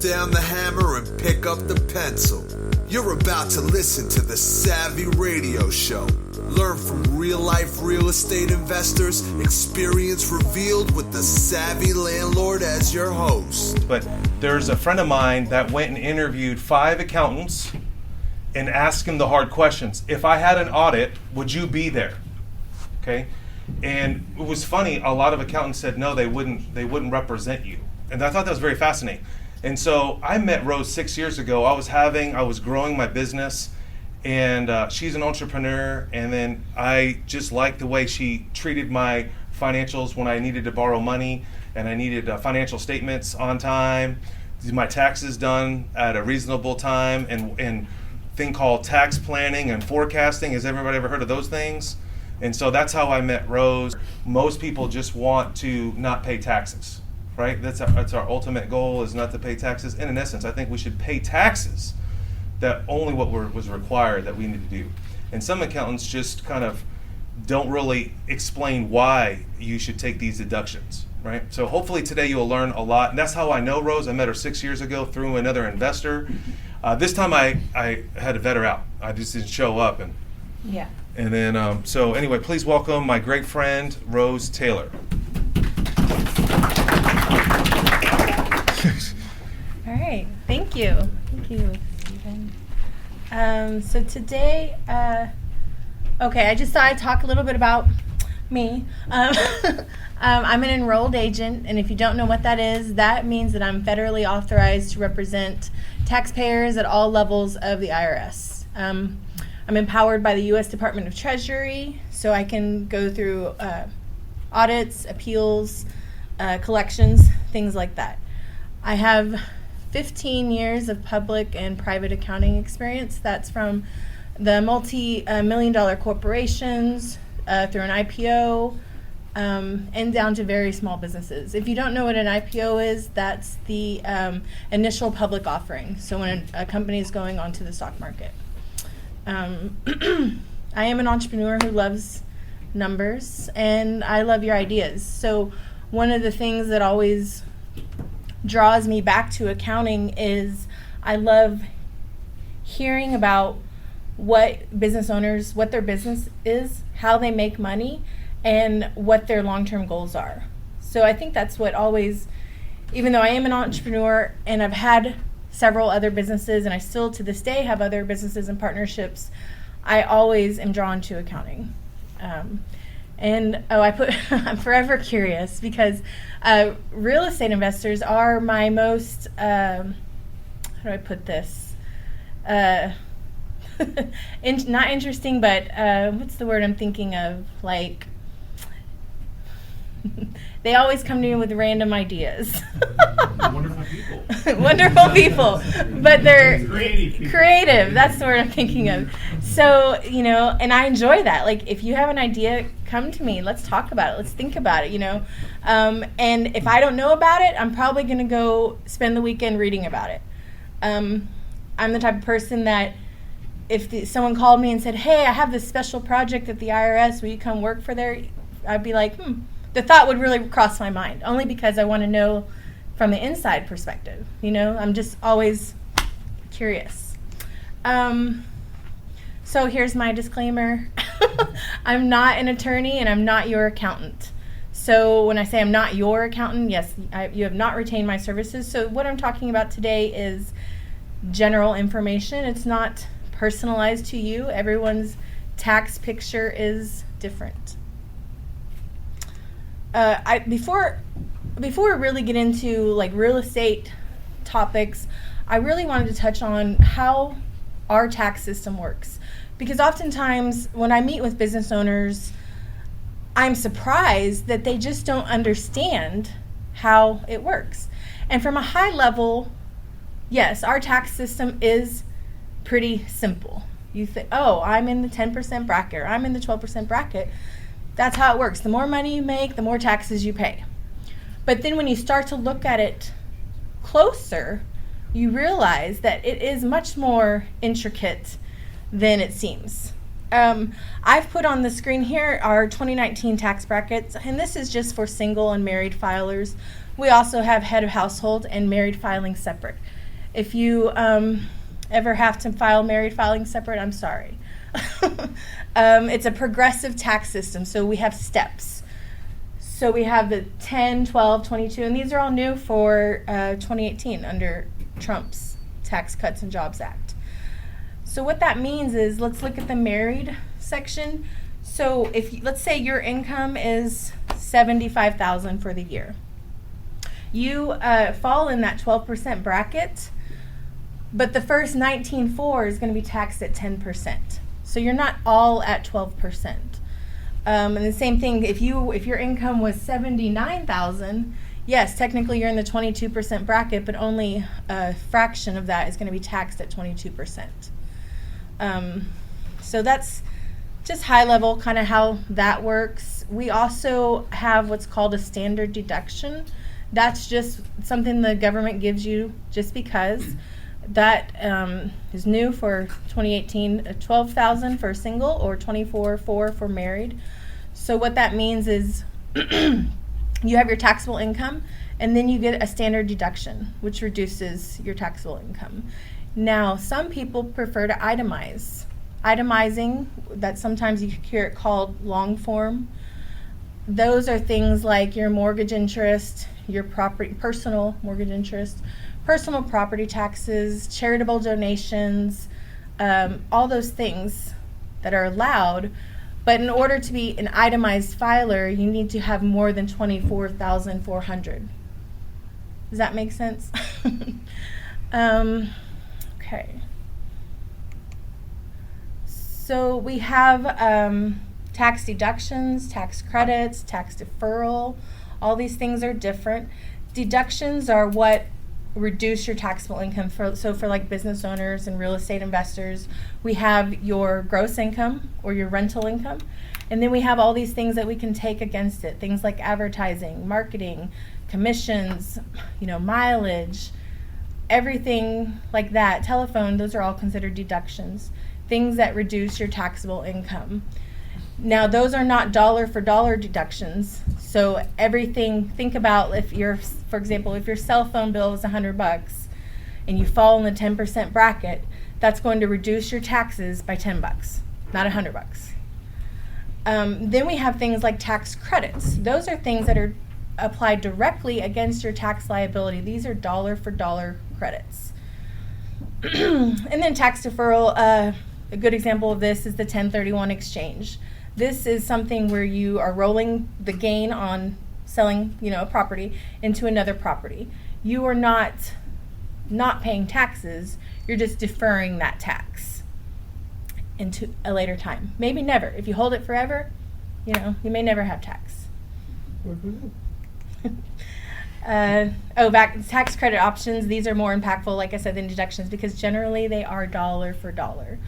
down the hammer and pick up the pencil. You're about to listen to the Savvy Radio Show. Learn from real-life real estate investors, experience revealed with the Savvy Landlord as your host. But there's a friend of mine that went and interviewed 5 accountants and asked them the hard questions. If I had an audit, would you be there? Okay? And it was funny, a lot of accountants said no, they wouldn't represent you. And I thought that was very fascinating. And so I met Rose 6 years ago. I was growing my business, and she's an entrepreneur, and then I just liked the way she treated my financials when I needed to borrow money, and I needed financial statements on time, my taxes done at a reasonable time, and thing called tax planning and forecasting. Has everybody ever heard of those things? And so that's how I met Rose. Most people just want to not pay taxes, right? That's our ultimate goal, is not to pay taxes. And in essence, I think we should pay taxes, that only what was required that we need to do. And some accountants just kind of don't really explain why you should take these deductions, right? So hopefully today you'll learn a lot. And that's how I know Rose. I met her 6 years ago through another investor. This time I had to vet her out. I just didn't show up. Yeah. And then, so anyway, please welcome my great friend, Rose Taylor. All right. Thank you. Thank you, Stephen. So today, I just thought I'd talk a little bit about me. I'm an enrolled agent, and if you don't know what that is, that means that I'm federally authorized to represent taxpayers at all levels of the IRS. I'm empowered by the U.S. Department of Treasury, so I can go through audits, appeals, collections, things like that. I have 15 years of public and private accounting experience. That's from the multi-million-dollar corporations through an IPO and down to very small businesses. If you don't know what an IPO is, that's the initial public offering. So when a company is going onto the stock market. I am an entrepreneur who loves numbers, and I love your ideas. So one of the things that always draws me back to accounting is I love hearing about what business owners, what their business is, how they make money, and what their long-term goals are. So I think that's what always, even though I am an entrepreneur and I've had several other businesses, and I still to this day have other businesses and partnerships, I always am drawn to accounting. I'm forever curious because real estate investors are my most, how do I put this? Not interesting, but what's the word I'm thinking of? Like, they always come to me with random ideas. Wonderful people. Wonderful people. But they're creative. That's the word I'm thinking of. So, and I enjoy that. Like, if you have an idea, come to me. Let's talk about it. Let's think about it, And if I don't know about it, I'm probably going to go spend the weekend reading about it. I'm the type of person that if someone called me and said, hey, I have this special project at the IRS, will you come work for there? I'd be like, The thought would really cross my mind, only because I want to know from the inside perspective. I'm just always curious. So here's my disclaimer. I'm not an attorney and I'm not your accountant. So when I say I'm not your accountant, yes, you have not retained my services. So what I'm talking about today is general information. It's not personalized to you. Everyone's tax picture is different. Before we really get into like real estate topics, I really wanted to touch on how our tax system works. Because oftentimes when I meet with business owners, I'm surprised that they just don't understand how it works. And from a high level, yes, our tax system is pretty simple. You think, oh, I'm in the 10% bracket, or I'm in the 12% bracket. That's how it works. The more money you make, the more taxes you pay. But then when you start to look at it closer, you realize that it is much more intricate than it seems. I've put on the screen here our 2019 tax brackets, and this is just for single and married filers. We also have head of household and married filing separate. If you ever have to file married filing separate, I'm sorry. It's a progressive tax system, so we have steps. So we have the 10, 12, 22, and these are all new for 2018 under Trump's Tax Cuts and Jobs Act. So what that means is, let's look at the married section. So if let's say your income is $75,000 for the year, you fall in that 12% bracket, but the first 19.4 is going to be taxed at 10%. So you're not all at 12%. And the same thing, if your income was $79,000, yes, technically you're in the 22% bracket, but only a fraction of that is going to be taxed at 22%. So that's just high level kind of how that works. We also have what's called a standard deduction. That's just something the government gives you just because. That is new for 2018, $12,000 for single or $24,400 for married. So what that means is you have your taxable income, and then you get a standard deduction, which reduces your taxable income. Now, some people prefer to itemize. Itemizing, that sometimes you hear it called long form. Those are things like your mortgage interest, your property, personal mortgage interest, personal property taxes, charitable donations, all those things that are allowed. But in order to be an itemized filer, you need to have more than $24,400. Does that make sense? Okay. So we have tax deductions, tax credits, tax deferral. All these things are different. Deductions are what reduce your taxable income. So for like business owners and real estate investors, we have your gross income or your rental income. And then we have all these things that we can take against it. Things like advertising, marketing, commissions, mileage, everything like that. Telephone, those are all considered deductions. Things that reduce your taxable income. Now, those are not dollar for dollar deductions. So everything, think about for example, if your cell phone bill is $100 and you fall in the 10% bracket, that's going to reduce your taxes by $10, not $100. Then we have things like tax credits. Those are things that are applied directly against your tax liability. These are dollar for dollar credits. And then tax deferral, a good example of this is the 1031 exchange. This is something where you are rolling the gain on selling, a property into another property. You are not paying taxes. You're just deferring that tax into a later time. Maybe never. If you hold it forever, you may never have tax. Back tax credit options. These are more impactful, like I said, than deductions because generally they are dollar for dollar.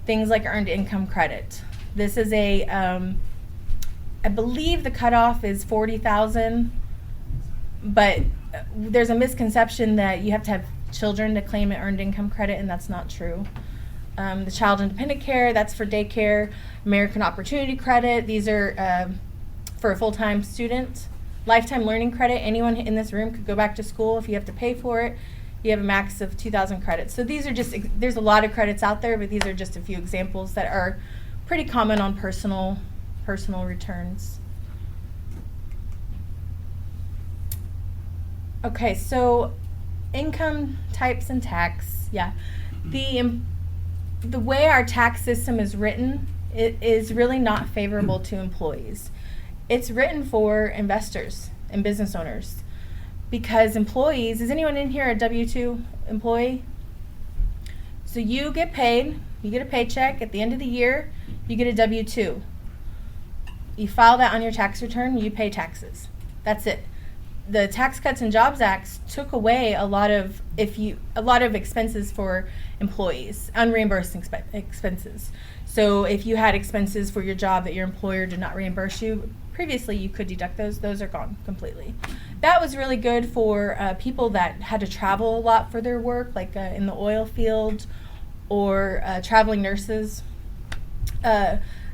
Things like earned income credit. This is I believe the cutoff is $40,000, but there's a misconception that you have to have children to claim an earned income credit, and that's not true. The child independent care, that's for daycare. American Opportunity Credit, these are for a full-time student. Lifetime Learning Credit, anyone in this room could go back to school if you have to pay for it. You have a max of 2,000 credits. So these are there's a lot of credits out there, but these are just a few examples that are pretty common on personal returns. Okay, so income types and tax. Yeah, the way our tax system is written, it is really not favorable to employees. It's written for investors and business owners because employees, is anyone in here a W-2 employee? So you get paid, you get a paycheck at the end of the year, you get a W-2. You file that on your tax return, you pay taxes. That's it. The Tax Cuts and Jobs Act took away a lot of expenses for employees, unreimbursed expenses. So if you had expenses for your job that your employer did not reimburse you, previously you could deduct those. Those are gone completely. That was really good for people that had to travel a lot for their work, like in the oil field or traveling nurses.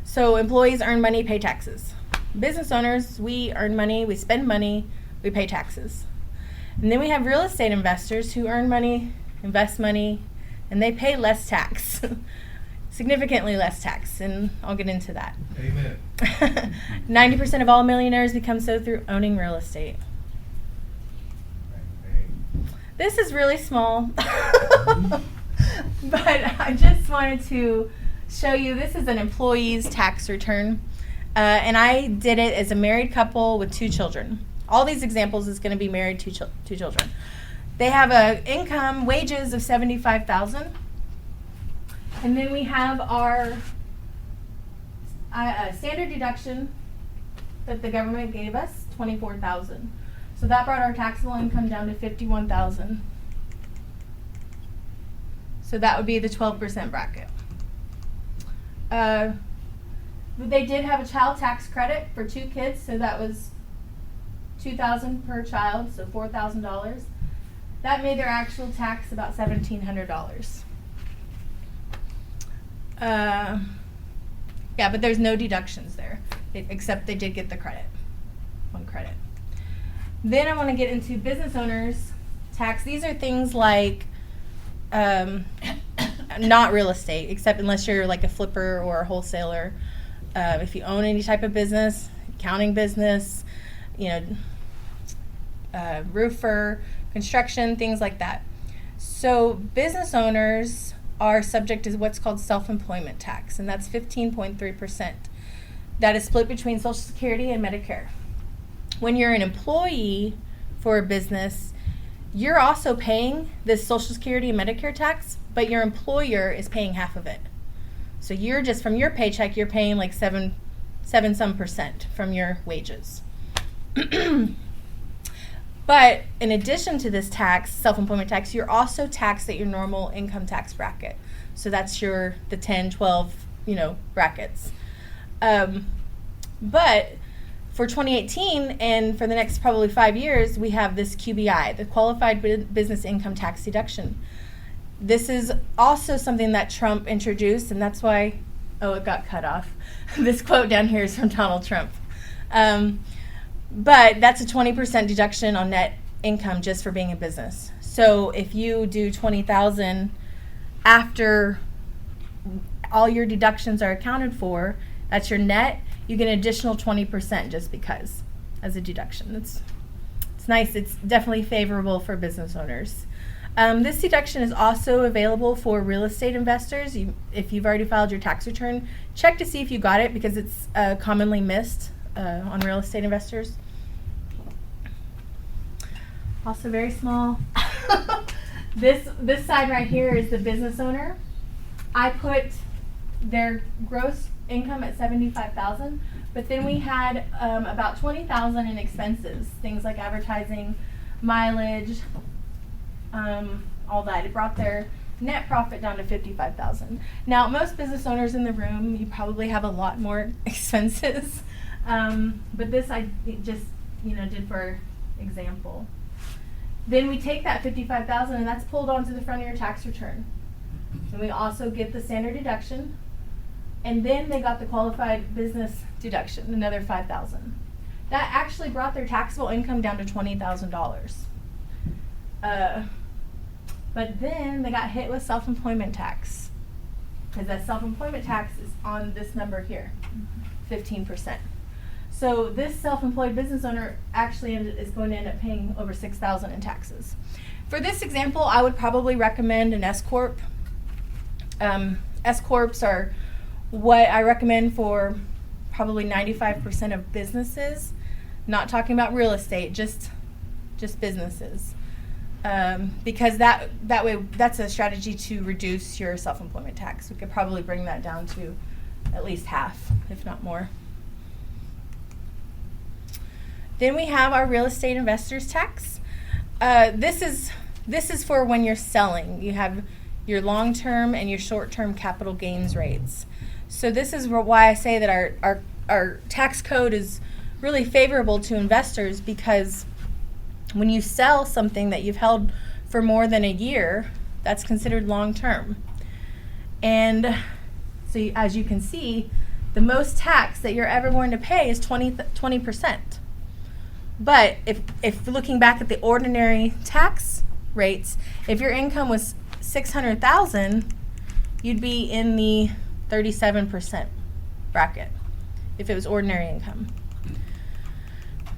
So employees earn money, pay taxes. Business owners, we earn money, we spend money, we pay taxes. And then we have real estate investors who earn money invest money, and they pay less tax, significantly less tax, and I'll get into that. Amen. 90% of all millionaires become so through owning real estate. This is really small, but I just wanted to show you, this is an employee's tax return, and I did it as a married couple with 2 children. All these examples is going to be married, two children. They have a income, wages of $75,000, and then we have our standard deduction that the government gave us, $24,000. So that brought our taxable income down to $51,000. So that would be the 12% bracket. They did have a child tax credit for 2 kids, so that was $2,000 per child, so $4,000. That made their actual tax about $1,700. Yeah, but there's no deductions there, except they did get the credit, 1 credit. Then I want to get into business owners tax. These are things like not real estate, except unless you're like a flipper or a wholesaler. If you own any type of business, accounting business, roofer, construction, things like that. So business owners are subject to what's called self-employment tax, and that's 15.3%. That is split between Social Security and Medicare. When you're an employee for a business, you're also paying this Social Security and Medicare tax, but your employer is paying half of it. So you're just, from your paycheck, you're paying like 7% from your wages. But in addition to this tax, self-employment tax, you're also taxed at your normal income tax bracket. So that's the 10, 12, brackets. But for 2018 and for the next probably 5 years, we have this QBI, the Qualified Business Income Tax Deduction. This is also something that Trump introduced, and that's why, it got cut off. This quote down here is from Donald Trump. But that's a 20% deduction on net income just for being a business. So if you do $20,000 after all your deductions are accounted for, that's your net, you get an additional 20% just because as a deduction. It's nice. It's definitely favorable for business owners. This deduction is also available for real estate investors. If you've already filed your tax return, check to see if you got it because it's commonly missed on real estate investors. Also very small. This side right here is the business owner. I put their gross income at $75,000, but then we had about $20,000 in expenses, things like advertising, mileage, all that. It brought their net profit down to $55,000. Now, most business owners in the room, you probably have a lot more expenses, but this I just did for example. Then we take that $55,000 and that's pulled onto the front of your tax return. And we also get the standard deduction. And then they got the qualified business deduction, another $5,000. That actually brought their taxable income down to $20,000. But then they got hit with self-employment tax, because that self-employment tax is on this number here, 15%. So this self-employed business owner actually is going to end up paying over $6,000 in taxes. For this example, I would probably recommend an S-Corp. S-Corps are what I recommend for probably 95% of businesses. Not talking about real estate, just businesses. Because that way, that's a strategy to reduce your self-employment tax. We could probably bring that down to at least half, if not more. Then we have our real estate investors tax. This is for when you're selling. You have your long-term and your short-term capital gains rates. So this is why I say that our tax code is really favorable to investors, because when you sell something that you've held for more than a year, that's considered long-term. And so as you can see, the most tax that you're ever going to pay is 20%. But if looking back at the ordinary tax rates. If your income was $600,000, you'd be in the 37% bracket if it was ordinary income.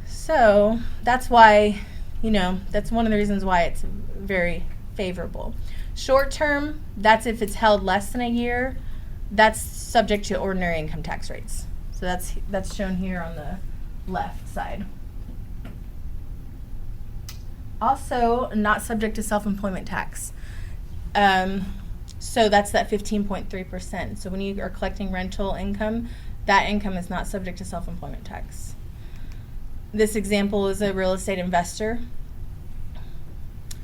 So that's why, that's one of the reasons why it's very favorable. Short term, that's if it's held less than a year, that's subject to ordinary income tax rates. So that's shown here on the left side. Also, not subject to self-employment tax. So that's that 15.3%. So when you are collecting rental income, that income is not subject to self-employment tax. This example is a real estate investor.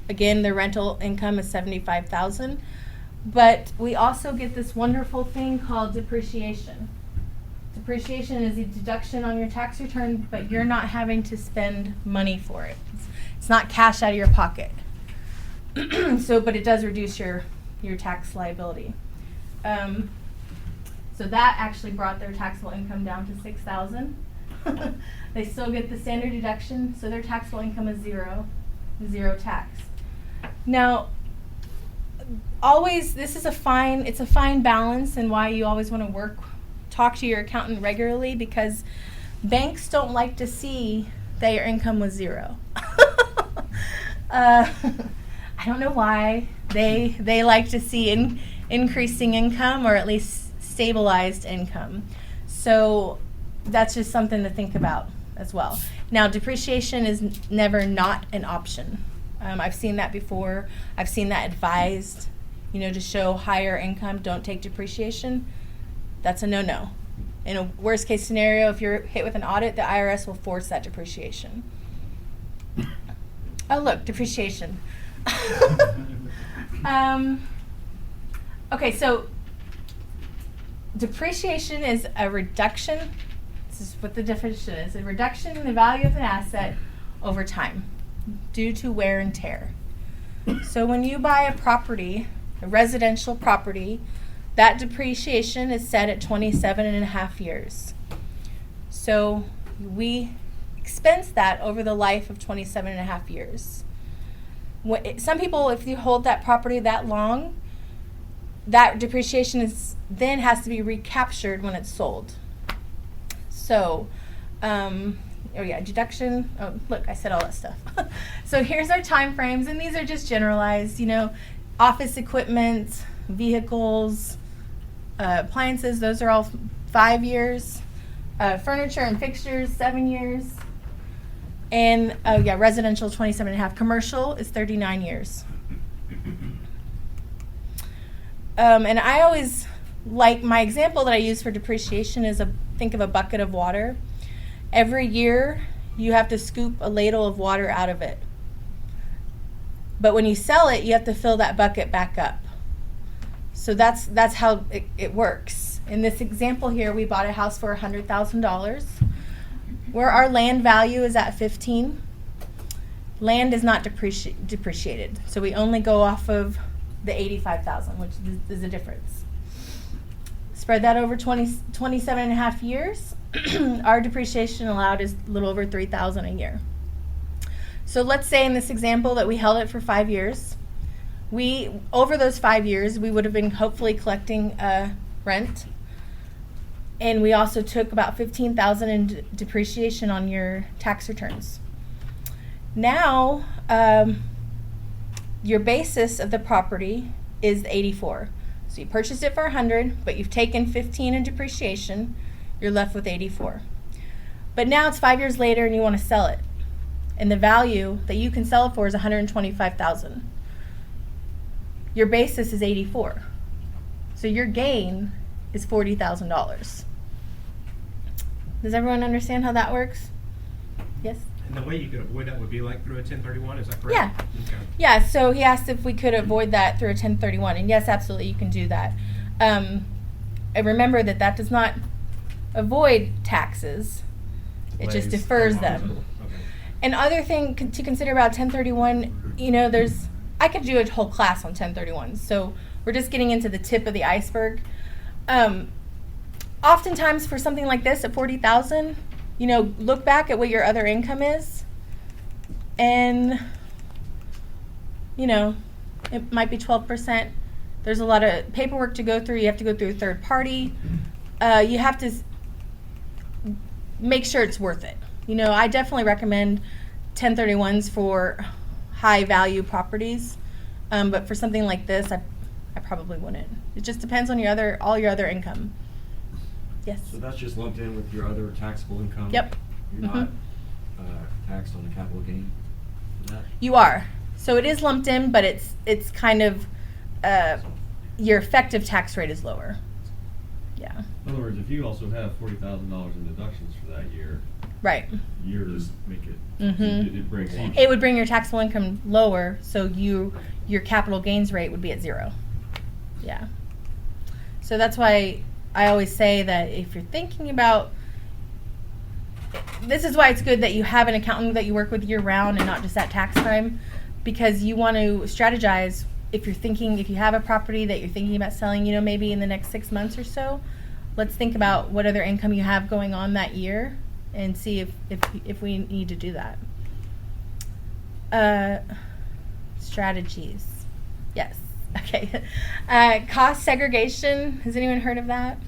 Again, their rental income is $75,000, but we also get this wonderful thing called depreciation. Depreciation is a deduction on your tax return, but you're not having to spend money for it. It's not cash out of your pocket. But it does reduce your tax liability. So that actually brought their taxable income down to $6,000. They still get the standard deduction, so their taxable income is zero tax. Now, always, this is a fine balance, and why you always want to talk to your accountant regularly, because banks don't like to see that your income was zero. I don't know why. They like to see increasing income, or at least stabilized income. So that's just something to think about as well. Now, depreciation is never not an option. I've seen that before. I've seen that advised, to show higher income, don't take depreciation. That's a no-no. In a worst case scenario, if you're hit with an audit, the IRS will force that depreciation. Oh, look, depreciation. Okay, so depreciation is a reduction. This is what the definition is: a reduction in the value of an asset over time due to wear and tear. So when you buy a property, a residential property, that depreciation is set at 27.5 years. So we expense that over the life of 27.5 years. Some people, if you hold that property that long, that depreciation then has to be recaptured when it's sold. So, deduction. Oh, look, I said all that stuff. So here's our time frames, and these are just generalized. Office equipment, vehicles, appliances. Those are all 5 years. Furniture and fixtures, 7 years. And residential 27.5. Commercial is 39 years. And I always like my example that I use for depreciation is think of a bucket of water. Every year you have to scoop a ladle of water out of it. But when you sell it, you have to fill that bucket back up. So that's how it works. In this example here, we bought a house for $100,000. Where our land value is at 15, land is not depreciated. So we only go off of the 85,000, which is the difference. Spread that over 27.5 years. Our depreciation allowed is a little over $3,000 a year. So let's say in this example that we held it for 5 years. Over those 5 years, we would have been hopefully collecting rent. And we also took about $15,000 in depreciation on your tax returns. Now, your basis of the property is 84. So you purchased it for 100, but you've taken 15 in depreciation. You're left with 84. But now it's 5 years later, and you want to sell it, and the value that you can sell it for is $125,000. Your basis is 84. So your gain is $40,000. Does everyone understand how that works? Yes? And the way you could avoid that would be like through a 1031, is that correct? Yeah. Okay. Yeah, so he asked if we could avoid that through a 1031, and yes, absolutely, you can do that. And remember that does not avoid taxes. It just defers them. Okay. And other thing to consider about 1031, I could do a whole class on 1031, so we're just getting into the tip of the iceberg. Oftentimes for something like this at 40,000, look back at what your other income is, and you know, it might be 12%. There's a lot of paperwork to go through. You have to go through a third party. You have to make sure it's worth it. You know, I definitely recommend 1031s for high value properties, but for something like this, I probably wouldn't. It just depends on all your other income. Yes. So that's just lumped in with your other taxable income? Yep. You're not taxed on the capital gain for that? You are. So it is lumped in, but it's kind of your effective tax rate is lower. Yeah. In other words, if you also have $40,000 in deductions for that year, Right. you're just make it. Mhm. It brings you. It would bring your taxable income lower, so your capital gains rate would be at 0. Yeah. So that's why I always say that if you're thinking about, this is why it's good that you have an accountant that you work with year round and not just at tax time, because you want to strategize if you have a property that you're thinking about selling, you know, maybe in the next 6 months or so. Let's think about what other income you have going on that year and see if we need to do that. Strategies. Yes. Okay. Cost segregation. Has anyone heard of that?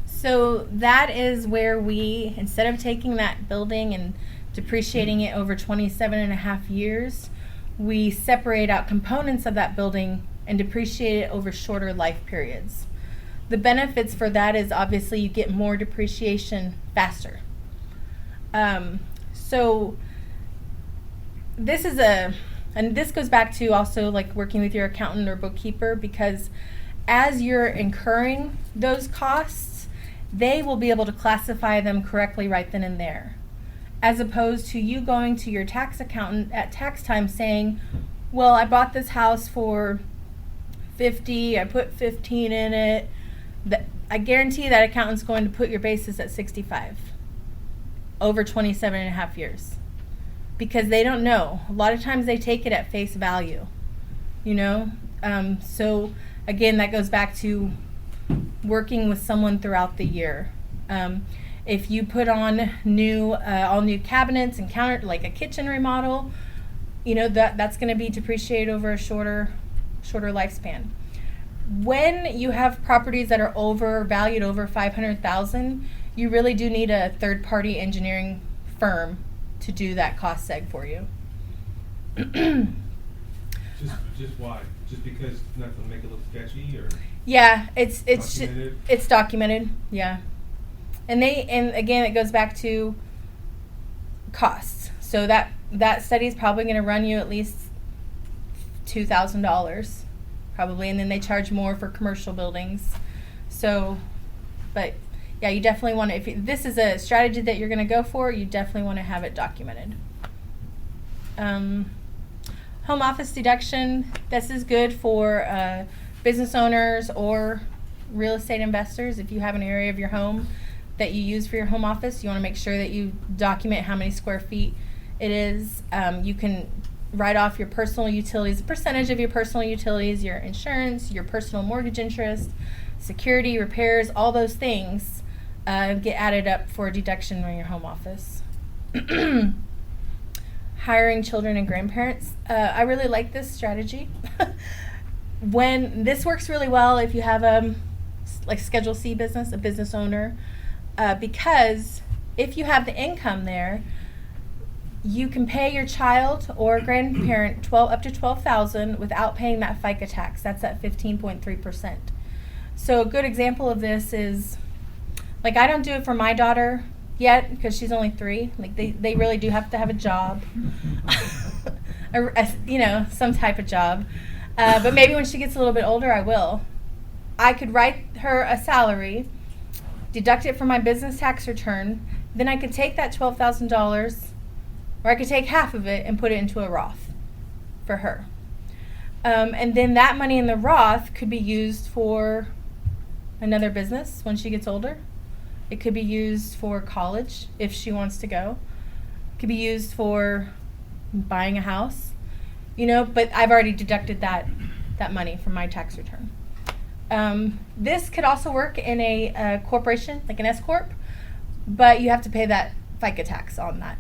So that is where we, instead of taking that building and depreciating it over 27.5 years, we separate out components of that building and depreciate it over shorter life periods. The benefits for that is obviously you get more depreciation faster. So this is and this goes back to also like working with your accountant or bookkeeper, because as you're incurring those costs, they will be able to classify them correctly right then and there. As opposed to you going to your tax accountant at tax time saying, well, I bought this house for $50, I put $15 in it. I guarantee that accountant's going to put your basis at $65 over 27.5 years. Because they don't know. A lot of times they take it at face value, you know? So again, that goes back to working with someone throughout the year. If you put on all new cabinets and counter, like a kitchen remodel, you know, that's going to be depreciated over a shorter lifespan. When you have properties that are valued over $500,000, you really do need a third-party engineering firm to do that cost seg for you. Just why? Just because it's not going to make it look sketchy, or? Yeah, it's Documented? it's documented. Yeah, and again it goes back to costs. So that study is probably going to run you at least $2,000 probably, and then they charge more for commercial buildings. So, but yeah, you definitely want to, if this is a strategy that you're going to go for, you definitely want to have it documented. Home office deduction, this is good for business owners or real estate investors. If you have an area of your home that you use for your home office, you want to make sure that you document how many square feet it is. You can write off your personal utilities, a percentage of your personal utilities, your insurance, your personal mortgage interest, security, repairs, all those things get added up for a deduction on your home office. Hiring children and grandparents. I really like this strategy. When this works really well if you have like Schedule C business, a business owner, because if you have the income there, you can pay your child or grandparent up to $12,000 without paying that FICA tax. That's at 15.3%. So a good example of this is, like, I don't do it for my daughter yet because she's only 3. Like they really do have to have a job, some type of job. But maybe when she gets a little bit older, I will. I could write her a salary, deduct it from my business tax return, then I could take that $12,000, or I could take half of it and put it into a Roth for her. And then that money in the Roth could be used for another business when she gets older. It could be used for college if she wants to go. It could be used for buying a house, but I've already deducted that money from my tax return. This could also work in a corporation, like an S Corp, but you have to pay that FICA tax on that.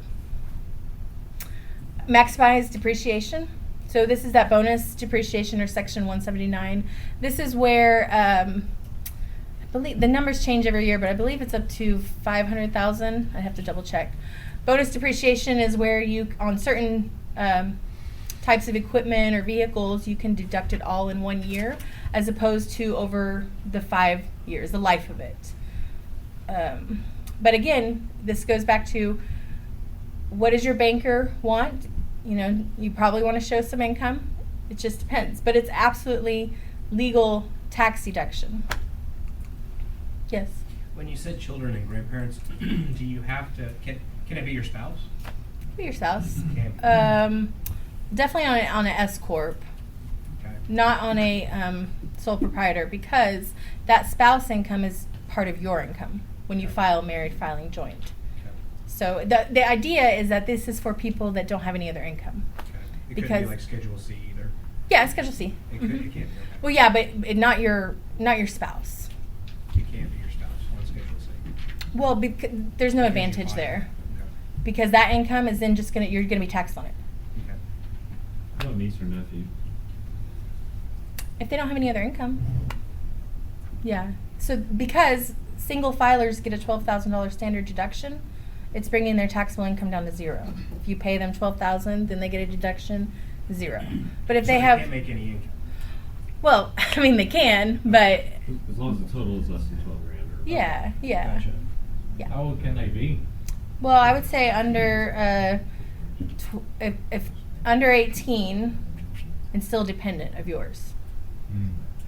Maximize depreciation. So this is that bonus depreciation or section 179. This is where I believe the numbers change every year, but I believe it's up to 500,000. I have to double check. Bonus depreciation is where you, on certain types of equipment or vehicles, you can deduct it all in 1 year, as opposed to over the 5 years, the life of it. But again, this goes back to, what does your banker want? You know, you probably want to show some income. It just depends. But it's absolutely legal tax deduction. Yes. When you said children and grandparents, do you have to, can it be your spouse? Be your spouse. Okay. Definitely on an S corp, Okay. not on a sole proprietor, because that spouse income is part of your income when you file married filing joint. Okay. So the idea is that this is for people that don't have any other income. Okay. It Because- couldn't be like Schedule C either. Yeah, Schedule C. It could, Mhm. it can't be. Okay. Well, yeah, but not your spouse. It can't be your spouse on Schedule C. Well, there's no Because you advantage file. there, Okay. because that income is then just you're gonna be taxed on it Okay. How about niece or nephew? if they don't have any other income. Yeah. So because single filers get a $12,000 standard deduction, it's bringing their taxable income down to zero. If you pay them $12,000, then they get a deduction, zero. But if So they have, can't make any income. well, I mean they can, but As long as the total is less than 12 grand or. yeah. Gotcha. Yeah. How old can they be? Well, I would say under if under 18 and still dependent of yours.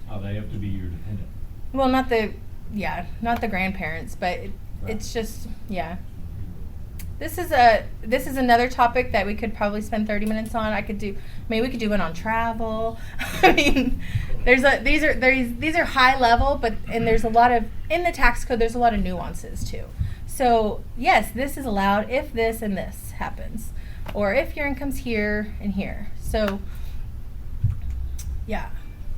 Oh, they have to be your dependent. Well, not the grandparents, but it's just This is another topic that we could probably spend 30 minutes on. Maybe we could do one on travel. I mean, these are high level, and there's a lot of, in the tax code, there's a lot of nuances too. So yes, this is allowed if this and this happens, or if your income's here and here. So yeah.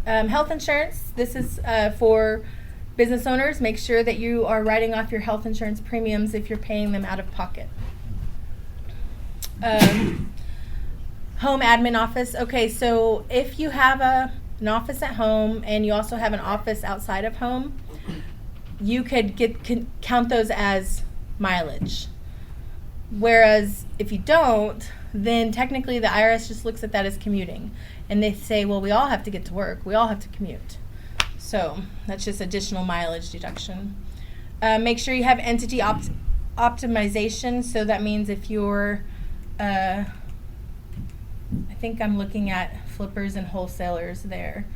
Health insurance, this is for business owners. Make sure that you are writing off your health insurance premiums if you're paying them out of pocket. Home admin office. Okay, so if you have an office at home and you also have an office outside of home, you could count those as mileage. Whereas if you don't, then technically the IRS just looks at that as commuting. And they say, well, we all have to get to work. We all have to commute. So that's just additional mileage deduction. Make sure you have entity optimization. So that means if you're, I think I'm looking at flippers and wholesalers there.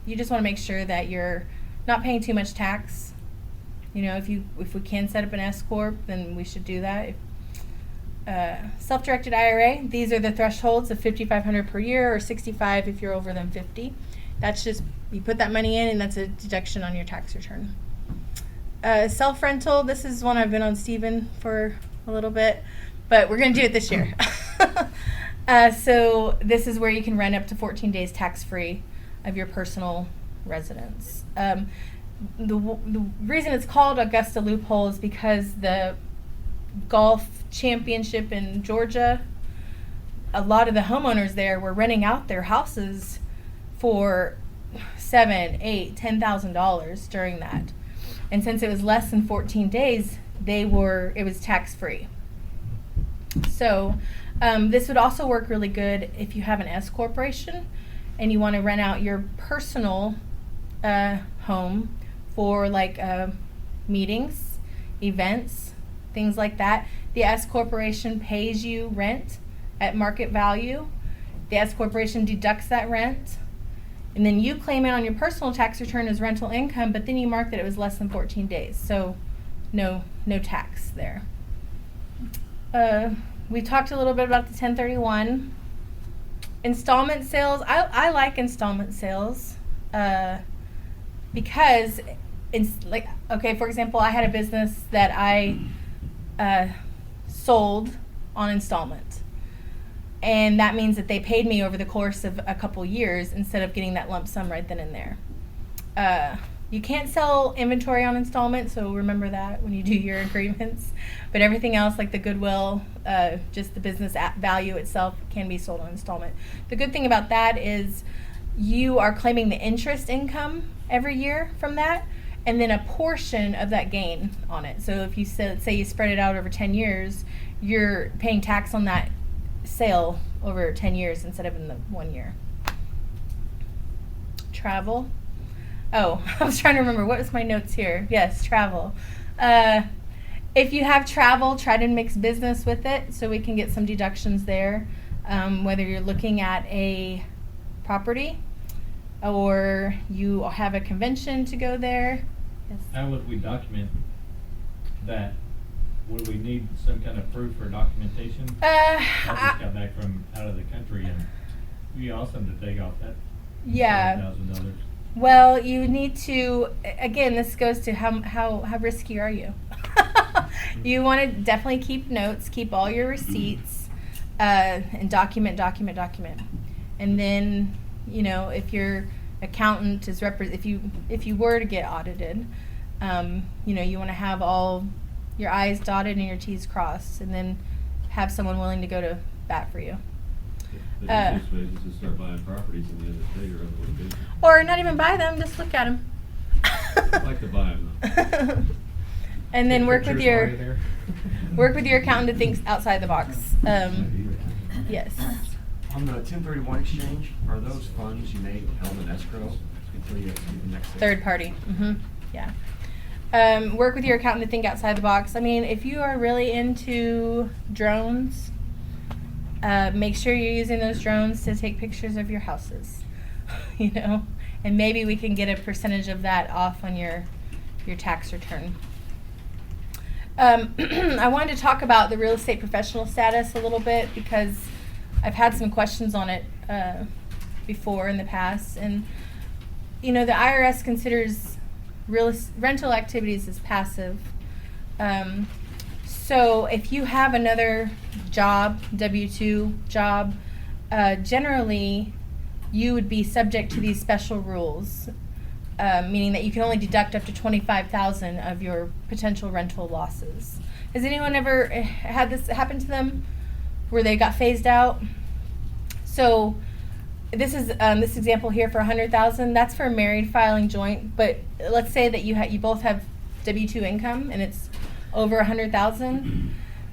You just want to make sure that you're not paying too much tax. You know, if we can set up an S corp, then we should do that. Self-directed IRA, these are the thresholds of $5,500 per year or $65,000 if you're over than 50. That's just, you put that money in and that's a deduction on your tax return. Self-rental, this is one I've been on Steven for a little bit, but we're going to do it this year. So this is where you can rent up to 14 days tax-free of your personal residence. The reason it's called Augusta loophole is because the golf championship in Georgia, a lot of the homeowners there were renting out their houses for $7,000, $8,000, $10,000 during that. And since it was less than 14 days, it was tax free. So this would also work really good if you have an S corporation and you want to rent out your personal home for like meetings, events, things like that. The S corporation pays you rent at market value. The S corporation deducts that rent, and then you claim it on your personal tax return as rental income, but then you mark that it was less than 14 days, so no tax there. We talked a little bit about the 1031. Installment sales, I like installment sales because it's like, okay, for example, I had a business that I sold on installment, and that means that they paid me over the course of a couple years instead of getting that lump sum right then and there. You can't sell inventory on installment, so remember that when you do your agreements. But everything else, like the goodwill, just the business value itself, can be sold on installment. The good thing about that is you are claiming the interest income every year from that, and then a portion of that gain on it. So if you say you spread it out over 10 years, you're paying tax on that sale over 10 years instead of in the 1 year. Travel. Oh, I was trying to remember. What was my notes here? Yes, travel. If you have travel, try to mix business with it so we can get some deductions there. Whether you're looking at a property or you have a convention to go there. Yes. How would we document that? Would we need some kind of proof or documentation? I just got back from out of the country, and it'd be awesome to take off that Yeah. $7,000. Well, you need to, again, this goes to how risky are you? You want to definitely keep notes, keep all your receipts, and document. And then, you know, if your accountant is if you were to get audited, you know, you want to have all your I's dotted and your T's crossed, and then have someone willing to go to bat for you. The easiest way is just to start buying properties in the other state or other location. Or not even buy them, just look at them. I like to buy them though. And then Take work with pictures your while you're there. work with your accountant to think outside the box. Yes. On the 1031 exchange, are those funds you make held in escrow until you do the next sale? Third party. Yeah. Work with your accountant to think outside the box. I mean, if you are really into drones, make sure you're using those drones to take pictures of your houses. You know, and maybe we can get a percentage of that off on your tax return. I wanted to talk about the real estate professional status a little bit because I've had some questions on it before in the past, and you know, the IRS considers rental activities as passive. So if you have another job, W-2 job, generally you would be subject to these special rules, meaning that you can only deduct up to $25,000 of your potential rental losses. Has anyone ever had this happen to them, where they got phased out? So this is this example here for $100,000. That's for a married filing joint. But let's say that you both have W-2 income and it's over $100,000,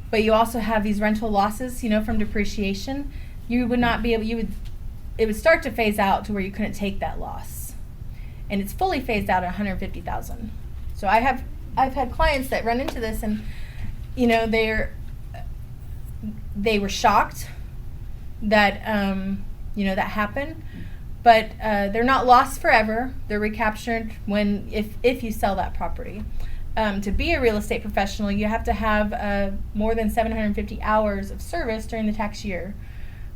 but you also have these rental losses, you know, from depreciation. You would not be able. It would start to phase out to where you couldn't take that loss, and it's fully phased out at $150,000. So I've had clients that run into this, and you know, they were shocked that you know, that happened, but they're not lost forever. They're recaptured when if you sell that property. To be a real estate professional, you have to have more than 750 hours of service during the tax year,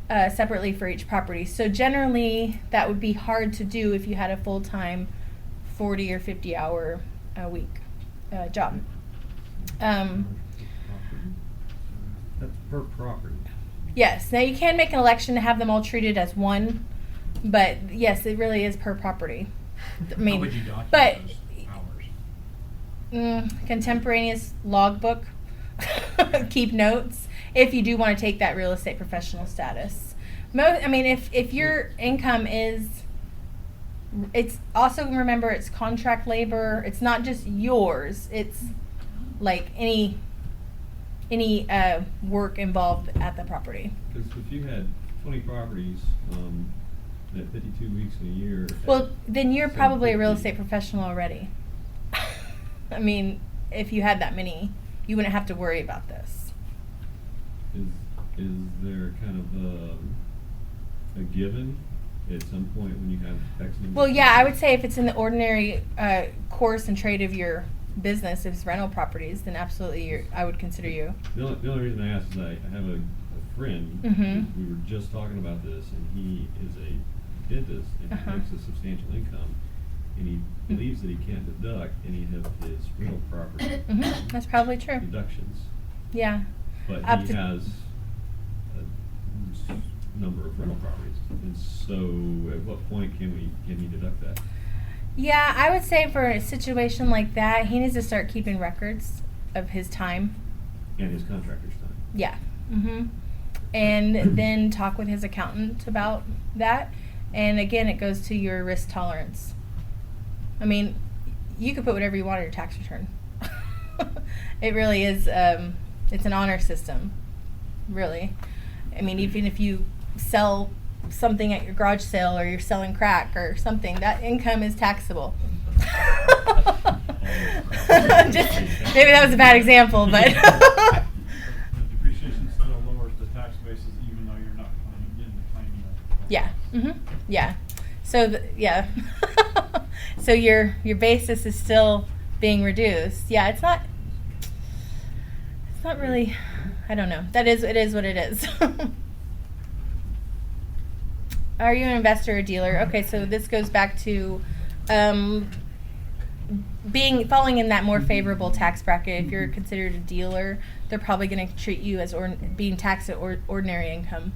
separately for each property. So generally, that would be hard to do if you had a full-time 40 or 50 hour a week job. That's per property. Yes. Now you can make an election to have them all treated as one, but yes, it really is per property. I mean, How would you document but those hours? Contemporaneous logbook, keep notes if you do want to take that real estate professional status. I mean, if your income is, it's also, remember, it's contract labor. It's not just yours. It's like any work involved at the property. Because if you had 20 properties at 52 weeks in a year. Well, then you're probably a real 750. estate professional already. I mean, if you had that many, you wouldn't have to worry about this. Is there kind of a given at some point when you have X number? Well, yeah, I would say if it's in the ordinary course and trade of your business, if it's rental properties, then absolutely I would consider you. The only reason I ask is I have a friend, Mhm. we were just talking about this, and he is a dentist, and he makes a substantial income, and he believes that he can't deduct any of his rental property That's probably true. deductions. Yeah. But Up he to- has a number of rental properties, and so at what point can he deduct that? Yeah, I would say for a situation like that, he needs to start keeping records of his time. And his contractor's time. Yeah. And then talk with his accountant about that. And again, it goes to your risk tolerance. I mean, you could put whatever you want on your tax return. It really is, it's an honor system, really. I mean, even if you sell something at your garage sale or you're selling crack or something, that income is taxable. Just, maybe that was a bad example, but The depreciation still lowers the tax basis even though you're not claiming it. yeah, yeah. So yeah, so your basis is still being reduced. Yeah, it's not really. I don't know. It is what it is. Are you an investor or dealer? Okay, so this goes back to falling in that more favorable tax bracket. If you're considered a dealer, they're probably going to treat you as being taxed at ordinary income.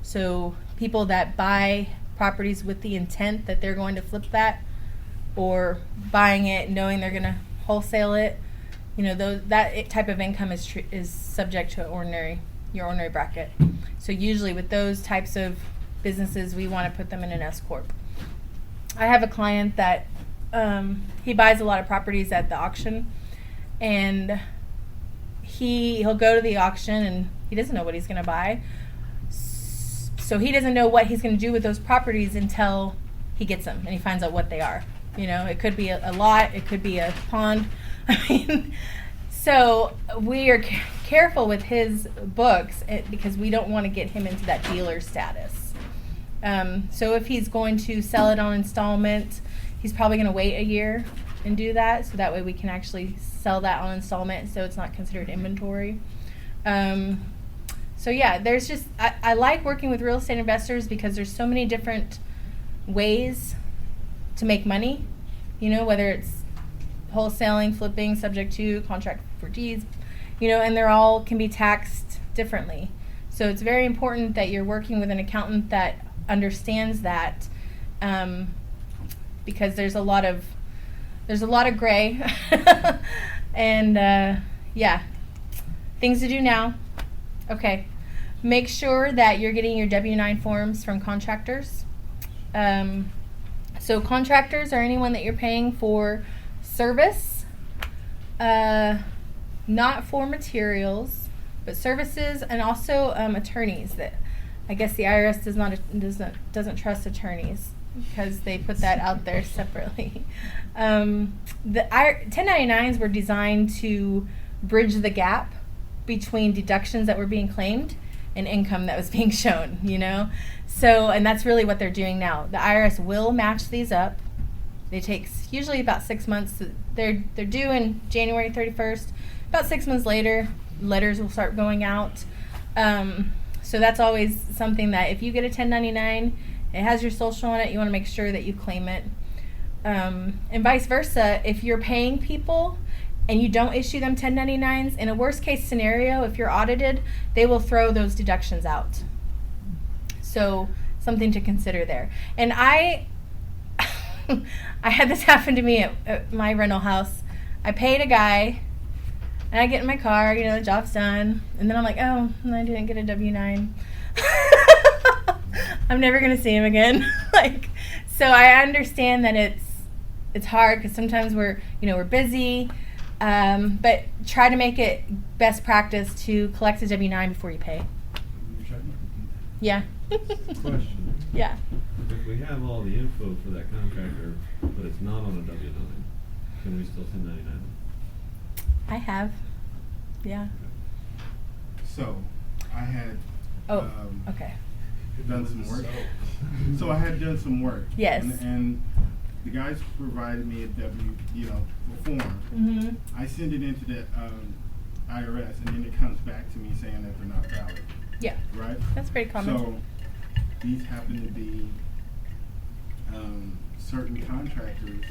So people that buy properties with the intent that they're going to flip that, or buying it knowing they're going to wholesale it, that type of income is subject to your ordinary bracket. So usually with those types of businesses, we want to put them in an S corp. I have a client that he buys a lot of properties at the auction, and he'll go to the auction and he doesn't know what he's going to buy. So he doesn't know what he's going to do with those properties until he gets them and he finds out what they are. It could be a lot, it could be a pond. I mean, so we are careful with his books because we don't want to get him into that dealer status. So if he's going to sell it on installment, he's probably going to wait a year and do that, so that way we can actually sell that on installment, so it's not considered inventory. So yeah, there's just I like working with real estate investors because there's so many different ways to make money. Whether it's wholesaling, flipping, subject to, contract for deeds, and they're all can be taxed differently. So it's very important that you're working with an accountant that understands that, because there's a lot of gray, and yeah, things to do now. Okay, make sure that you're getting your W-9 forms from contractors. So contractors are anyone that you're paying for service, not for materials, but services, and also attorneys. That I guess the IRS doesn't trust attorneys because they put that out there separately. The 1099s were designed to bridge the gap between deductions that were being claimed and income that was being shown, So, and that's really what they're doing now. The IRS will match these up. It takes usually about 6 months. They're due in January 31st. About 6 months later, letters will start going out. So that's always something that if you get a 1099, it has your social on it, you want to make sure that you claim it. And vice versa, if you're paying people and you don't issue them 1099s, in a worst case scenario, if you're audited, they will throw those deductions out. So something to consider there. And I had this happen to me at my rental house. I paid a guy, and I get in my car, the job's done, and then I'm like, oh, I didn't get a W-9. I'm never going to see him again. So I understand that it's hard because sometimes we're busy. But try to make it best practice to collect a W-9 before you pay. Yeah. Question. Yeah. If we have all the info for that contractor, but it's not on a W-9, can we still 1099? I have. Yeah. So, I had okay. done some work. So I had done some work. Yes. And the guys provided me a form. Mm-hmm. I send it into the IRS, and then it comes back to me saying that they're not valid. Yeah. Right? That's pretty common. So these happen to be certain contractors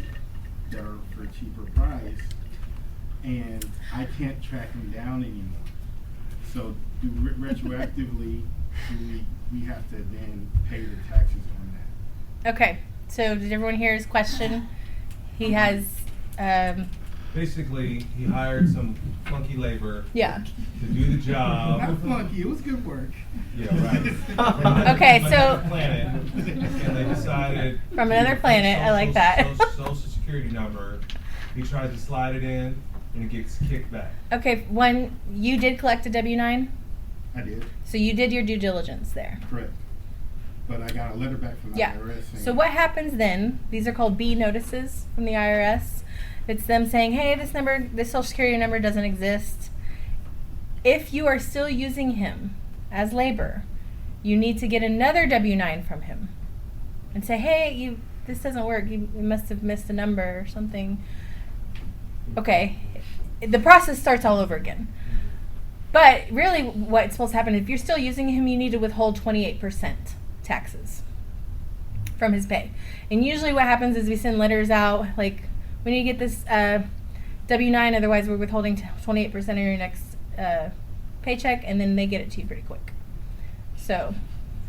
that are for a cheaper price, and I can't track them down anymore. So retroactively, we have to then pay the taxes on that. Okay. So did everyone hear his question? He has, Basically, he hired some flunky labor yeah. to do the job. Not flunky, it was good work. Yeah, right. Okay, From so- another planet, and they decided From another planet, I like that. Social security number. He tries to slide it in, and it gets kicked back. Okay, when you did collect a W-9, I did, so you did your due diligence there. correct. But I got a letter back from the Yeah. IRS saying. So what happens then? These are called B notices from the IRS. It's them saying, hey, this social security number doesn't exist. If you are still using him as labor, you need to get another W-9 from him and say, hey, this doesn't work. You must have missed a number or something. Okay. The process starts all over again. But really what's supposed to happen, if you're still using him, you need to withhold 28% taxes from his pay. And usually what happens is we send letters out, like, we need to get this W-9, otherwise we're withholding 28% of your next paycheck, and then they get it to you pretty quick. So.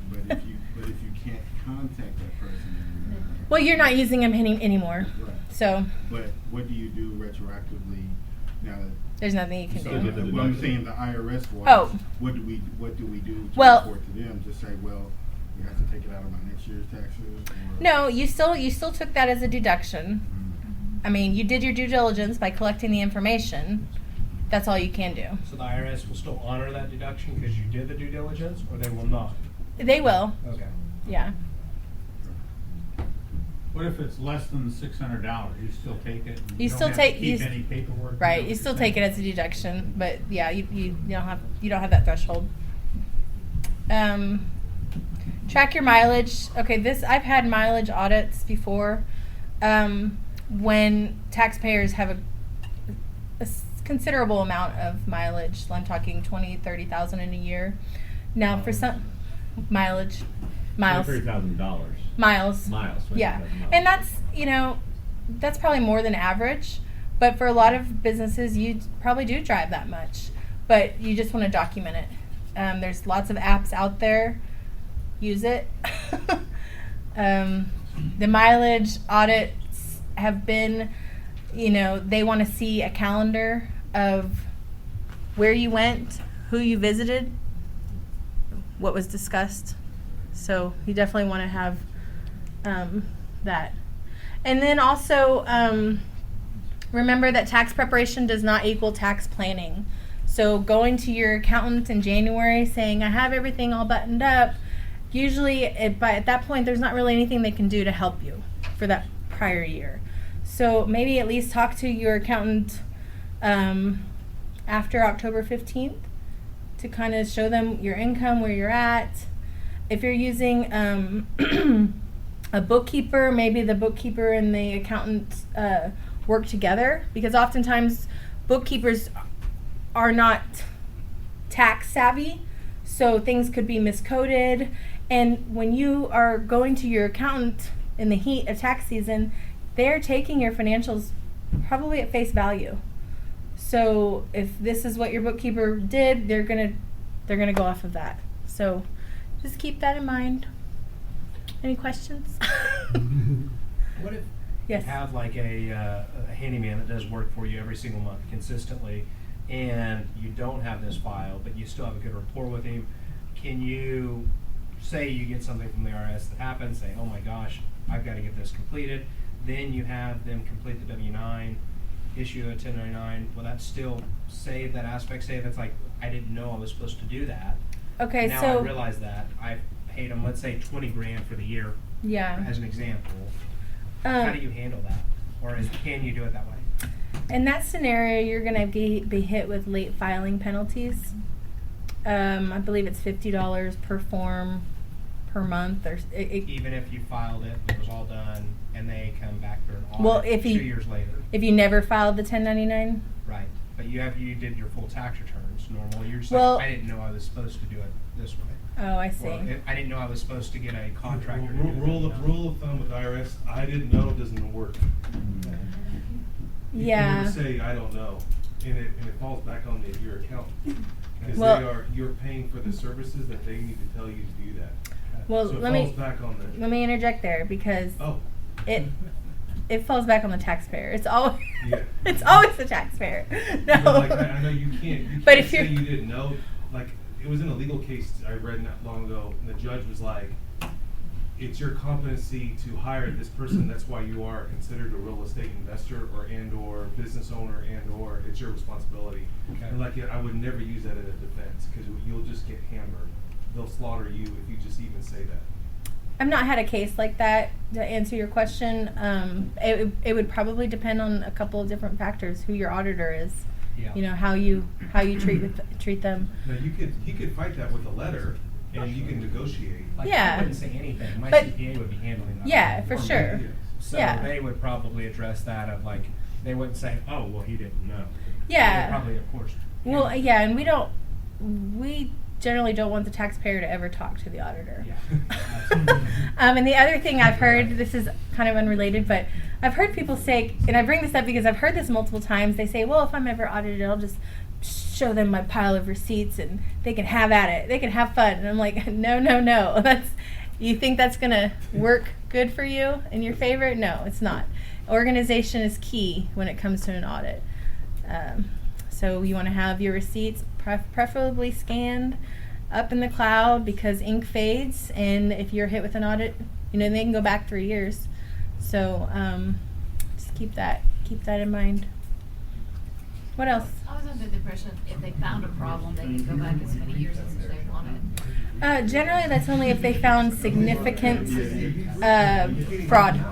But if you can't contact that person. Well, you're not using him anymore. Right. So. But what do you do retroactively now that? There's nothing you can So do. get the What I'm deduction. saying, the IRS wants. Oh. What do we do to Well- report to them to say, well, we have to take it out of my next year's taxes? Or? No, you still took that as a deduction. I mean, you did your due diligence by collecting the information. That's all you can do. So the IRS will still honor that deduction because you did the due diligence, or they will not? They will. Okay. Yeah. What if it's less than $600? You still take it? And You don't still have take- to keep you- any paperwork? Right. You still take it as a deduction, but yeah, you don't have that threshold. Track your mileage. Okay, I've had mileage audits before. When taxpayers have a considerable amount of mileage, I'm talking 20, 30,000 in a year. Now for some miles. $30,000. Miles. Miles. Yeah. 20,000 miles. And that's probably more than average. But for a lot of businesses, you probably do drive that much. But you just want to document it. There's lots of apps out there. Use it. The mileage audits have been, they want to see a calendar of where you went, who you visited, what was discussed. So you definitely want to have that. And then also remember that tax preparation does not equal tax planning. So going to your accountant in January saying, I have everything all buttoned up, usually at that point there's not really anything they can do to help you for that prior year. So maybe at least talk to your accountant after October 15th to kind of show them your income, where you're at. If you're using a bookkeeper, maybe the bookkeeper and the accountant work together, because oftentimes bookkeepers are not tax savvy, so things could be miscoded. And when you are going to your accountant in the heat of tax season, they're taking your financials probably at face value. So if this is what your bookkeeper did, they're gonna go off of that. So just keep that in mind. Any questions? What if Yes. you have like a handyman that does work for you every single month consistently, and you don't have this file, but you still have a good rapport with him? Can you say you get something from the IRS that happens, say, oh my gosh, I've got to get this completed, then you have them complete the W-9, issue a 1099, will that still save that aspect? Say if it's like, I didn't know I was supposed to do that. Okay, Now so I realize that. I paid them, let's say, $20,000 for the year, yeah. as an example. How do you handle that? Or can you do it that way? In that scenario, you're going to be hit with late filing penalties. I believe it's $50 per form per month, or Even if you filed it, it was all done, and they come back through an audit Well, if 2 you- years later. if you never filed the 1099. Right. But you did your full tax returns normal. You're just Well- like, I didn't know I was supposed to do it this way. Oh, I see. Or I didn't know I was supposed to get a contractor to do it. Rule of thumb with IRS, I didn't know doesn't work. You Yeah. can never say I don't know, and it falls back on your account, because Well- you're paying for the services that they need to tell you to do that. Well, So it let falls me back on them. let me interject there, because Oh. it it falls back on the taxpayer. It's always Yeah. it's always the taxpayer. No. But, like, I know you can't. But can't if say you're- you didn't know, like it was in a legal case I read not long ago, and the judge was like, "It's your competency to hire this person. That's why you are considered a real estate investor or business owner or it's your responsibility." Okay. And like I would never use that in a defense because you'll just get hammered. They'll slaughter you if you just even say that. I've not had a case like that. To answer your question, it would probably depend on a couple of different factors. Who your auditor is, Yeah. you know, how you treat them. Now he could fight that with a letter, and you can negotiate. Like, Yeah. I wouldn't say anything. My But- CPA would be handling that. Yeah, for me. sure. So Yeah. they would probably address that of like, they wouldn't say, oh, well, he didn't know. Yeah. They'd probably, of course. Well, yeah, and we generally don't want the taxpayer to ever talk to the auditor. Yeah. And the other thing I've heard, this is kind of unrelated, but I've heard people say, and I bring this up because I've heard this multiple times, they say, well, if I'm ever audited, I'll just show them my pile of receipts and they can have at it. They can have fun. And I'm like, no. You think that's going to work good for you, in your favor? No, it's not. Organization is key when it comes to an audit. So you want to have your receipts preferably scanned up in the cloud because ink fades, and if you're hit with an audit, you know, they can go back 3 years. So just keep that in mind. What else? I was under the impression if they found a problem, they could go back as many years as they wanted. Generally, that's only if they found significant fraud.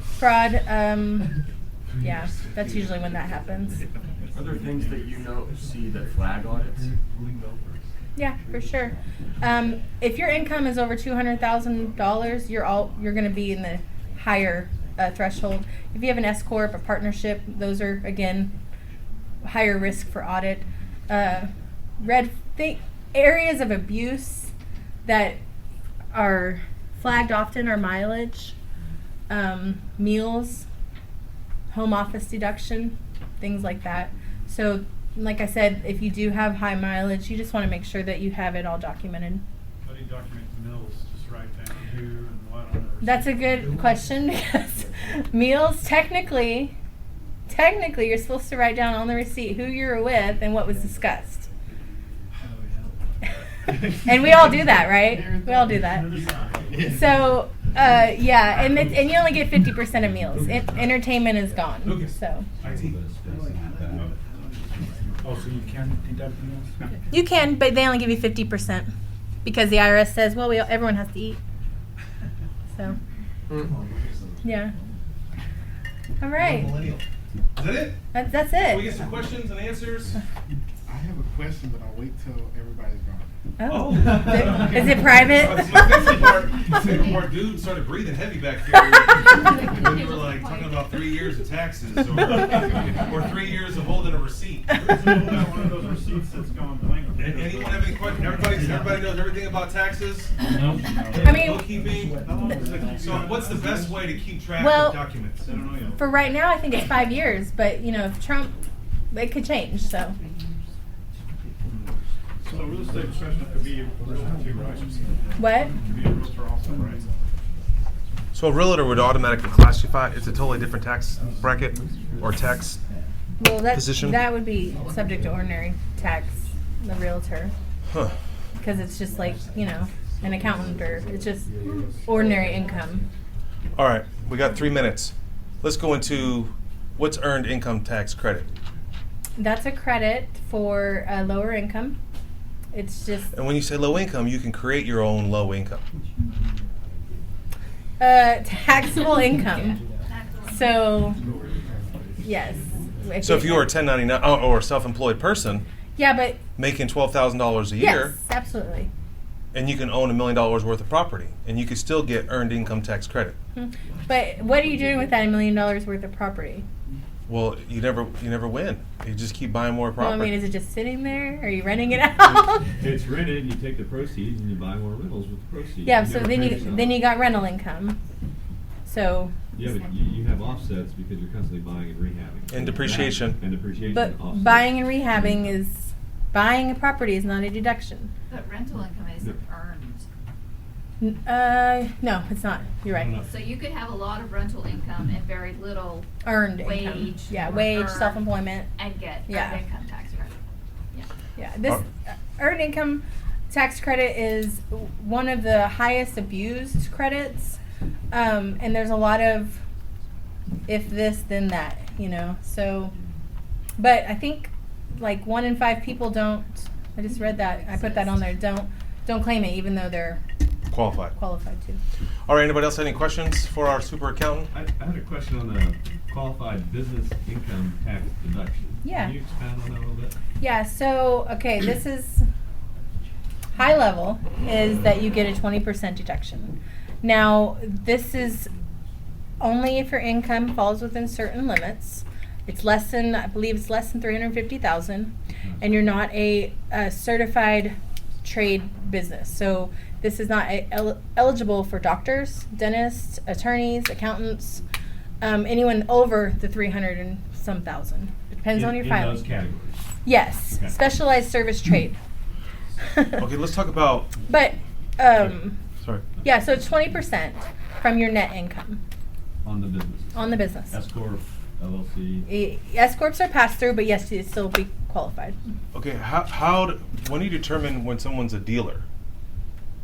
Fraud, yeah, that's usually when that happens. Are there things that you see that flag audits? Yeah, for sure. If your income is over $200,000, you're going to be in the higher threshold. If you have an S corp, a partnership, those are again higher risk for audit. Areas of abuse that are flagged often are mileage, meals, home office deduction, things like that. So, like I said, if you do have high mileage, you just want to make sure that you have it all documented. How do you document the mills? Just write down who and what on the That's a good question because meals, technically, you're supposed to write down on the receipt who you were with and what was discussed. And we all do that, right? We all do that. So, yeah, and you only get 50% of meals. Entertainment is gone. So Oh, so you can deduct meals? you can, but they only give you 50% because the IRS says, well, everyone has to eat. So, yeah. All right. Millennial. Is that it? That's Can we get it. some questions and answers? I have a question, but I'll wait till everybody's gone. Oh, is it private? My favorite part, dude started breathing heavy back here when you were like talking about 3 years of taxes or 3 years of holding a receipt. There's one of those receipts that's gone blank. Anyone have any questions? Everybody knows everything about taxes? No. I mean, Bookkeeping? So what's the best way to keep track Well, of documents? I don't know. for right now, I think it's 5 years, but you know, if Trump, it could change. So, So a real estate professional could be a realtor too, right? what? Could be a realtor also, right? So a realtor would automatically classify, it's a totally different tax bracket or tax? Well, Position? that would be subject to ordinary tax, the realtor, Huh. because it's just like, you know, an accountant or it's just ordinary income. All right, we got 3 minutes. Let's go into what's earned income tax credit. That's a credit for lower income. It's just And when you say low income, you can create your own low income. taxable income. So, yes. So if you are a 1099 or a self-employed person Yeah, but making $12,000 a year, yes, absolutely. and you can own $1 million worth of property, and you could still get earned income tax credit. But what are you doing with that $1 million worth of property? Well, you never win. You just keep buying more Well, I property. mean, is it just sitting there? Are you renting it out? It's rented, and you take the proceeds and you buy more rentals with the proceeds. Yeah, You so never then pay you yourself. then you got rental income. So, Yeah, but you have offsets because you're constantly buying and rehabbing. And depreciation. And depreciation but offsets. buying and rehabbing is buying a property is not a deduction. But rental income isn't earned. No, it's not. You're right. So you could have a lot of rental income and very little Earned wage. income. Yeah, or wage, earned, self-employment. and get Yeah. earned income tax credit. Yeah. Yeah, this earned income tax credit is one of the highest abused credits, and there's a lot of if this then that, you know. So, but I think like 1 in 5 people don't. I just read that. I put that on there. Don't claim it, even though they're Qualified. qualified to. All right, anybody else have any questions for our super accountant? I had a question on the qualified business income tax deduction. Yeah. Can you expand on that a little bit? Yeah, so, okay, this is high level, is that you get a 20% deduction. Now, this is only if your income falls within certain limits. It's less than, I believe it's less than 350,000, and you're not a certified trade business. So this is not eligible for doctors, dentists, attorneys, accountants, anyone over the 300 and some thousand. Depends on your filing. In those categories. Yes, Okay. specialized service trade. Okay, let's talk about. But Sorry. yeah, so it's 20% from your net income On the business. on the business. S Corp, LLC. S corps are passed through, but yes, you'd still be qualified. Okay, when do you determine when someone's a dealer?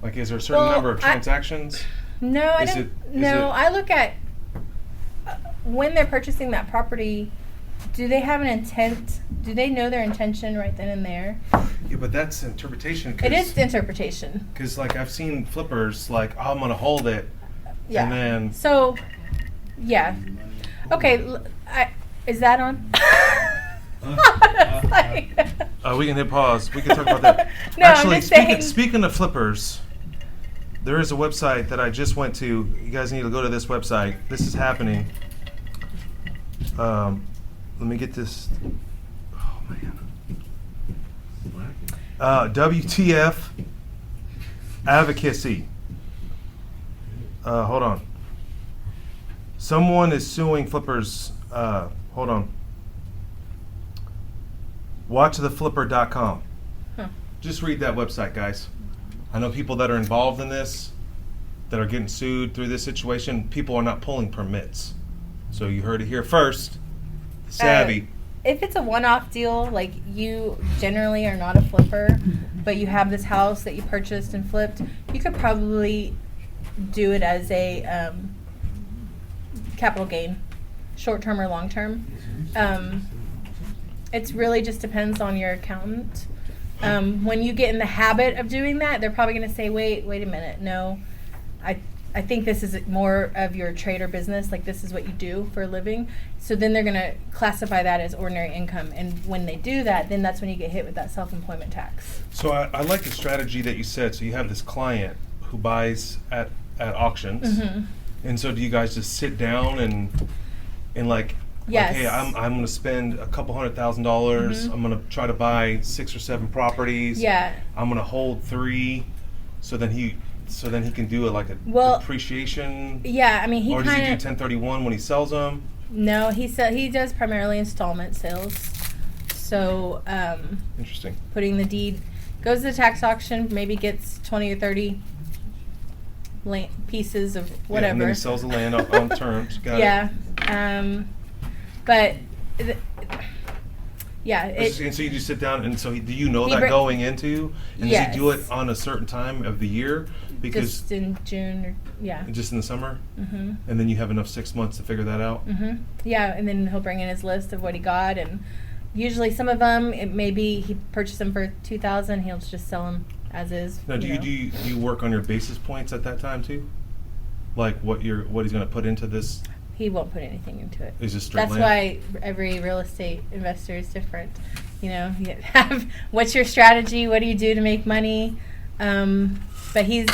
Like, is there a certain number of transactions? No, I Is don't. it- No, is it- I look at when they're purchasing that property. Do they have an intent? Do they know their intention right then and there? Yeah, but that's interpretation. It is interpretation. Because, like, I've seen flippers, like, oh, I'm going to hold it. Yeah. And then. So, yeah. Okay, is that on? We can hit pause. We can talk about that. No, I'm Actually, just saying. speaking of flippers, there is a website that I just went to. You guys need to go to this website. This is happening. Let me get this. Oh, man. WTF Advocacy. Hold on. Someone is suing flippers. Hold on. WatchTheFlipper.com. Huh. Just read that website, guys. I know people that are involved in this, that are getting sued through this situation. People are not pulling permits. So you heard it here first. Savvy. If it's a one-off deal, like you generally are not a flipper, but you have this house that you purchased and flipped, you could probably do it as a capital gain, short-term or long-term. It's really just depends on your accountant. When you get in the habit of doing that, they're probably going to say, wait a minute, no, I think this is more of your trade or business, like this is what you do for a living. So then they're going to classify that as ordinary income. And when they do that, then that's when you get hit with that self-employment tax. So I like the strategy that you said. So you have this client who buys at auctions. Mm-hmm. And so do you guys just sit down and like, Yes. hey, I'm going to spend a couple $100,000. Mhm. I'm going to try to buy 6 or 7 properties. Yeah. I'm going to hold 3. So then he can do depreciation. Yeah, I mean, he or does he do kind of 1031 when he sells them? no, he does primarily installment sales. So Interesting. putting the deed goes to the tax auction, maybe gets 20 or 30 pieces of whatever. Yeah, and then he sells the land on terms. Got yeah. it. But yeah, And so you just sit down, and so do you know He that bring- going into? And Yes. does he do it on a certain time of the year? Because just in June or yeah. just in the summer? Mhm. And then you have enough 6 months to figure that out? Mhm. Yeah, and then he'll bring in his list of what he got, and usually some of them it may be he purchased them for 2,000. He'll just sell them as is. Now, do you work on your basis points at that time too? Like what he's going to put into this? He won't put anything into it. Is just straight That's land? why every real estate investor is different. You know, you have what's your strategy? What do you do to make money? But he's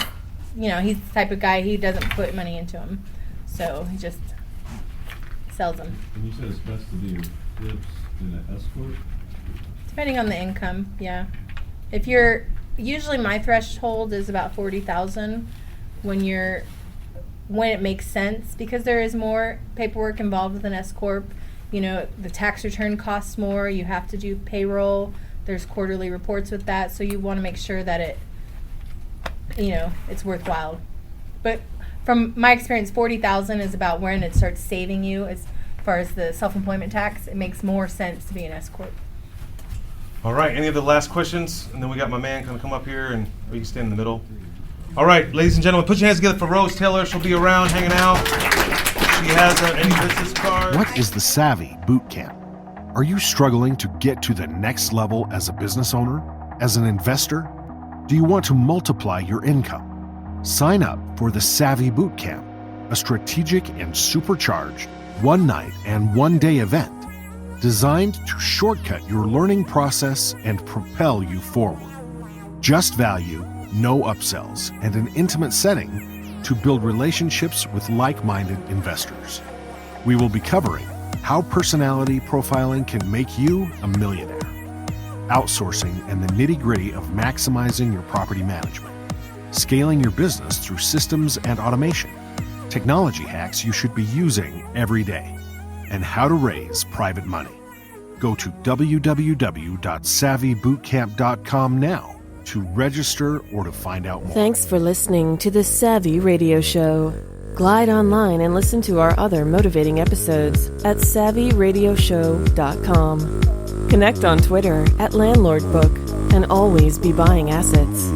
the type of guy he doesn't put money into them, so he just sells them. And you said it's best to do flips in an S Corp? Depending on the income, yeah. If you're usually my threshold is about 40,000 when it makes sense, because there is more paperwork involved with an S corp. You know, the tax return costs more. You have to do payroll. There's quarterly reports with that, so you want to make sure that it's worthwhile but from my experience, 40,000 is about when it starts saving you as far as the self-employment tax. It makes more sense to be an S corp. All right, any of the last questions? And then we got my man going to come up here, and we can stand in the middle. All right, ladies and gentlemen, put your hands together for Rose Taylor. She'll be around hanging out. She has any business cards. What is the Savvy Boot Camp? Are you struggling to get to the next level as a business owner? As an investor? Do you want to multiply your income? Sign up for the Savvy Boot Camp, a strategic and supercharged one-night and one-day event designed to shortcut your learning process and propel you forward. Just value, no upsells, and an intimate setting to build relationships with like-minded investors. We will be covering how personality profiling can make you a millionaire, outsourcing and the nitty-gritty of maximizing your property management, scaling your business through systems and automation, technology hacks you should be using every day, and how to raise private money. Go to www.savvybootcamp.com now to register or to find out more. Thanks for listening to the Savvy Radio Show. Glide online and listen to our other motivating episodes at savvyradioshow.com. Connect on Twitter @LandlordBook and always be buying assets.